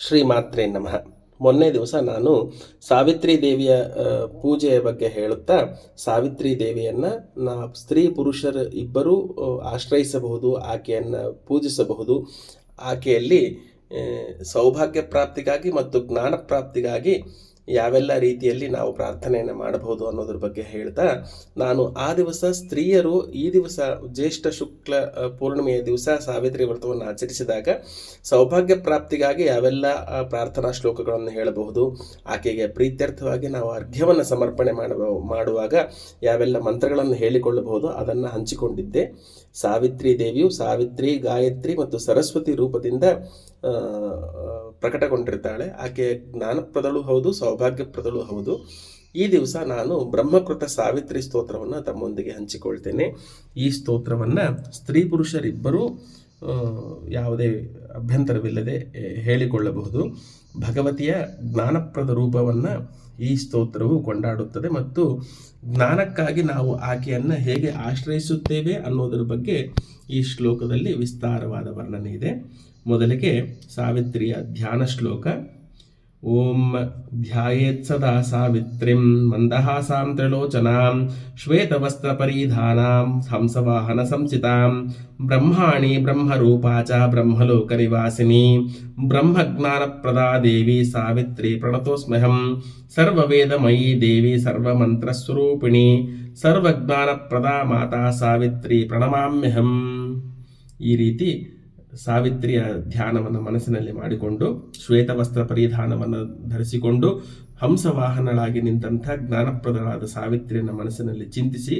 ಶ್ರೀಮಾತ್ರೇ ನಮಃ. ಮೊನ್ನೆ ದಿವಸ ನಾನು ಸಾವಿತ್ರಿ ದೇವಿಯ ಪೂಜೆಯ ಬಗ್ಗೆ ಹೇಳುತ್ತಾ, ಸಾವಿತ್ರಿ ದೇವಿಯನ್ನು ಸ್ತ್ರೀ ಪುರುಷರು ಇಬ್ಬರೂ ಆಶ್ರಯಿಸಬಹುದು, ಆಕೆಯನ್ನು ಪೂಜಿಸಬಹುದು. ಆಕೆಯಲ್ಲಿ ಸೌಭಾಗ್ಯ ಪ್ರಾಪ್ತಿಗಾಗಿ ಮತ್ತು ಜ್ಞಾನ ಪ್ರಾಪ್ತಿಗಾಗಿ ಯಾವೆಲ್ಲ ರೀತಿಯಲ್ಲಿ ನಾವು ಪ್ರಾರ್ಥನೆಯನ್ನು ಮಾಡಬಹುದು ಅನ್ನೋದ್ರ ಬಗ್ಗೆ ಹೇಳ್ತಾ, ನಾನು ಆ ದಿವಸ ಸ್ತ್ರೀಯರು ಈ ದಿವಸ ಜ್ಯೇಷ್ಠ ಶುಕ್ಲ ಪೂರ್ಣಿಮೆಯ ದಿವಸ ಸಾವಿತ್ರಿ ವ್ರತವನ್ನು ಆಚರಿಸಿದಾಗ ಸೌಭಾಗ್ಯ ಪ್ರಾಪ್ತಿಗಾಗಿ ಯಾವೆಲ್ಲ ಪ್ರಾರ್ಥನಾ ಶ್ಲೋಕಗಳನ್ನು ಹೇಳಬಹುದು, ಆಕೆಗೆ ಪ್ರೀತ್ಯರ್ಥವಾಗಿ ನಾವು ಅರ್ಘ್ಯವನ್ನು ಸಮರ್ಪಣೆ ಮಾಡುವಾಗ ಯಾವೆಲ್ಲ ಮಂತ್ರಗಳನ್ನು ಹೇಳಿಕೊಳ್ಳಬಹುದು ಅದನ್ನು ಹಂಚಿಕೊಂಡಿದ್ದೆ. ಸಾವಿತ್ರಿ ದೇವಿಯು ಸಾವಿತ್ರಿ, ಗಾಯತ್ರಿ ಮತ್ತು ಸರಸ್ವತಿ ರೂಪದಿಂದ ಪ್ರಕಟಗೊಂಡಿರ್ತಾಳೆ. ಆಕೆ ಜ್ಞಾನಪ್ರದಳು ಹೌದು, ಸೌಭಾಗ್ಯಪ್ರದಳು ಹೌದು. ಈ ದಿವಸ ನಾನು ಬ್ರಹ್ಮಕೃತ ಸಾವಿತ್ರಿ ಸ್ತೋತ್ರವನ್ನು ತಮ್ಮೊಂದಿಗೆ ಹಂಚಿಕೊಳ್ತೇನೆ. ಈ ಸ್ತೋತ್ರವನ್ನು ಸ್ತ್ರೀ ಪುರುಷರಿಬ್ಬರೂ ಯಾವುದೇ ಅಭ್ಯಂತರವಿಲ್ಲದೆ ಹೇಳಿಕೊಳ್ಳಬಹುದು. ಭಗವತಿಯ ಜ್ಞಾನಪ್ರದ ರೂಪವನ್ನು ಈ ಸ್ತೋತ್ರವು ಕೊಂಡಾಡುತ್ತದೆ ಮತ್ತು ಜ್ಞಾನಕ್ಕಾಗಿ ನಾವು ಆಕೆಯನ್ನು ಹೇಗೆ ಆಶ್ರಯಿಸುತ್ತೇವೆ ಅನ್ನೋದರ ಬಗ್ಗೆ ಈ ಶ್ಲೋಕದಲ್ಲಿ ವಿಸ್ತಾರವಾದ ವರ್ಣನೆ ಇದೆ. ಮೊದಲಿಗೆ ಸಾವಿತ್ರಿಯ ಧ್ಯಾನ ಶ್ಲೋಕ. ಓಂ ಧ್ಯಾಯೇತ್ ಸದಾ ಸಾವಿತ್ರಿಂ ಮಂದಹಾಸಾಂ ತ್ರಿಲೋಚನಾಂ ಶ್ವೇತವಸ್ತ್ರ ಪರಿಧಾನಾಂ ಹಂಸವಾಹನ ಸಂಚಿತಾಂ ಬ್ರಹ್ಮಾಣಿ ಬ್ರಹ್ಮರೂಪಾ ಚ ಬ್ರಹ್ಮಲೋಕ ನಿವಾಸಿನಿ ಬ್ರಹ್ಮಜ್ಞಾನಪ್ರದಾ ದೇವಿ ಸಾವಿತ್ರಿ ಪ್ರಣತೋಸ್ಮ್ಯಹಂ ಸರ್ವವೇದಮಯೀ ದೇವಿ ಸರ್ವಮಂತ್ರಸ್ವರೂಪಿಣಿ ಸರ್ವಜ್ಞಾನಪ್ರದಾ ಮಾತಾ ಸಾವಿತ್ರಿ ಪ್ರಣಮಾಮ್ಯಹಂ. ಈ ರೀತಿ ಸಾವಿತ್ರಿಯ ಧ್ಯಾನವನ್ನು ಮನಸ್ಸಿನಲ್ಲಿ ಮಾಡಿಕೊಂಡು, ಶ್ವೇತವಸ್ತ್ರ ಪರಿಧಾನವನ್ನು ಧರಿಸಿಕೊಂಡು ಹಂಸವಾಹನಳಾಗಿ ನಿಂತಹ ಜ್ಞಾನಪ್ರದಳಾದ ಸಾವಿತ್ರಿಯನ್ನು ಮನಸ್ಸಿನಲ್ಲಿ ಚಿಂತಿಸಿ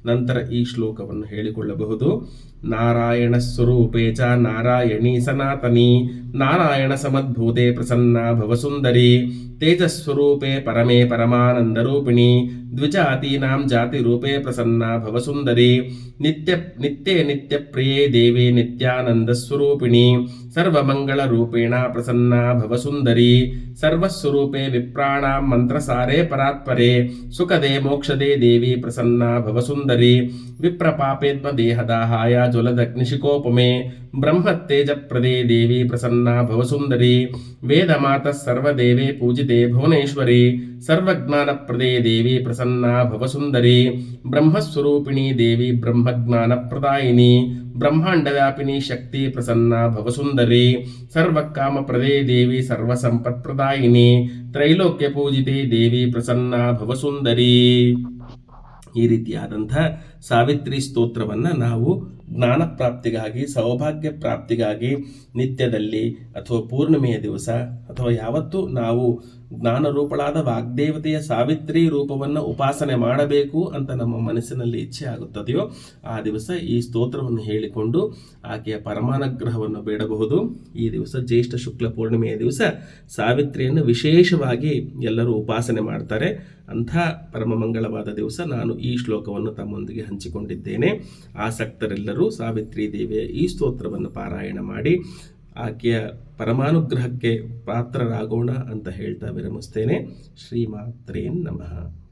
ನಂತರ ಈ ಶ್ಲೋಕವನ್ನು ಹೇಳಿಕೊಳ್ಳಬಹುದು. ನಾರಾಯಣ ಸ್ವರೂಪೇ ಚ ನಾರಾಯಣಿ ಸನಾತನಿ ನಾರಾಯಣ ಸಮದ್ಭೂತೆ ಪ್ರಸನ್ನ ಭವಸುಂದರಿ ತೇಜಸ್ವರೂಪೇ ಪರಮೇ ಪರಮಾನಂದರೂಪಿಣಿ ದ್ವಿಜಾತೀನಾಂ ಜಾತಿರೂಪೇ ಪ್ರಸನ್ನ ಭವಸುಂದರಿ ನಿತ್ಯೇ ನಿತ್ಯಪ್ರಿಯೇ ದೇವಿ ನಿತ್ಯಾನಂದಸ್ವರೂಪಿಣಿ ಸರ್ವಮಂಗಳರೂಪೇಣ ಪ್ರಸನ್ನ ಭವಸುಂದರಿ ಸರ್ವಸ್ವರೂಪೇ ವಿಪ್ರಾಣಾಂ ಮಂತ್ರಸಾರೇ ಪರಾತ್ಪರೆ ಸುಖದೇ ಮೋಕ್ಷದೇ ದೇವಿ ಪ್ರಸನ್ನ ಭವಸುಂದರಿ ವಿಪ್ರಪಾಪೇತ್ಮ ದೇಹದಾಹಾಯ ಜ್ವಲದಗ್ನಿಶಿಕೋಪಮೆ ಬ್ರಹ್ಮತ್ತೇಜಪ್ರದೇ ದೇವಿ ಪ್ರಸನ್ನ ಭವಸುಂದರಿ ವೇದಮಾತಃ ಸರ್ವದೇವೇ ಪೂಜಿತೆ ಭುವನೇಶ್ವರಿ ಸರ್ವಜ್ಞಾನಪ್ರದೇ ದೇವಿ ಪ್ರಸನ್ನ ಭವಸುಂದರಿ ಬ್ರಹ್ಮಸ್ವರೂಪಿಣಿ ದೇವಿ ಬ್ರಹ್ಮಜ್ಞಾನಪ್ರದಾಯಿನಿ ಬ್ರಹ್ಮಾಂಡವ್ಯಾಪಿನಿ ಶಕ್ತಿ ಪ್ರಸನ್ನ ಭವಸುಂದರಿ ಸರ್ವಕಾಮಪ್ರದೇ ದೇವಿ ಸರ್ವಸಂಪತ್ಪ್ರದಾಯಿನಿ ತ್ರೈಲೋಕ್ಯ ಪೂಜಿತೆ ದೇವಿ ಪ್ರಸನ್ನ ಭವಸುಂದರಿ. ಈ ರೀತಿಯಾದಂಥ ಸಾವಿತ್ರಿ ಸ್ತೋತ್ರವನ್ನು ನಾವು ಜ್ಞಾನ ಪ್ರಾಪ್ತಿಗಾಗಿ, ಸೌಭಾಗ್ಯ ಪ್ರಾಪ್ತಿಗಾಗಿ ನಿತ್ಯದಲ್ಲಿ ಅಥವಾ ಪೂರ್ಣಿಮೆಯ ದಿವಸ ಅಥವಾ ಯಾವತ್ತೂ ನಾವು ಜ್ಞಾನರೂಪಳಾದ ವಾಗ್ದೇವತೆಯ ಸಾವಿತ್ರಿ ರೂಪವನ್ನು ಉಪಾಸನೆ ಮಾಡಬೇಕು ಅಂತ ನಮ್ಮ ಮನಸ್ಸಿನಲ್ಲಿ ಇಚ್ಛೆ ಆಗುತ್ತದೆಯೋ ಆ ದಿವಸ ಈ ಸ್ತೋತ್ರವನ್ನು ಹೇಳಿಕೊಂಡು ಆಕೆಯ ಪರಮಾನುಗ್ರಹವನ್ನು ಬೇಡಬಹುದು. ಈ ದಿವಸ ಜ್ಯೇಷ್ಠ ಶುಕ್ಲ ಪೂರ್ಣಿಮೆಯ ದಿವಸ ಸಾವಿತ್ರಿಯನ್ನು ವಿಶೇಷವಾಗಿ ಎಲ್ಲರೂ ಉಪಾಸನೆ ಮಾಡ್ತಾರೆ. ಅಂಥ ಪರಮಮಂಗಳವಾದ ದಿವಸ ನಾನು ಈ ಶ್ಲೋಕವನ್ನು ತಮ್ಮೊಂದಿಗೆ ಹಂಚಿಕೊಂಡಿದ್ದೇನೆ. ಆಸಕ್ತರೆಲ್ಲರೂ ಸಾವಿತ್ರಿ ದೇವಿಯ ಈ ಸ್ತೋತ್ರವನ್ನು ಪಾರಾಯಣ ಮಾಡಿ ಆಕೆಯ ಪರಮಾನುಗ್ರಹಕ್ಕೆ ಪಾತ್ರರಾಗೋಣ ಅಂತ ಹೇಳ್ತಾ ವಿರಮಿಸ್ತೇನೆ. ಶ್ರೀಮಾತ್ರೇ ನಮಃ.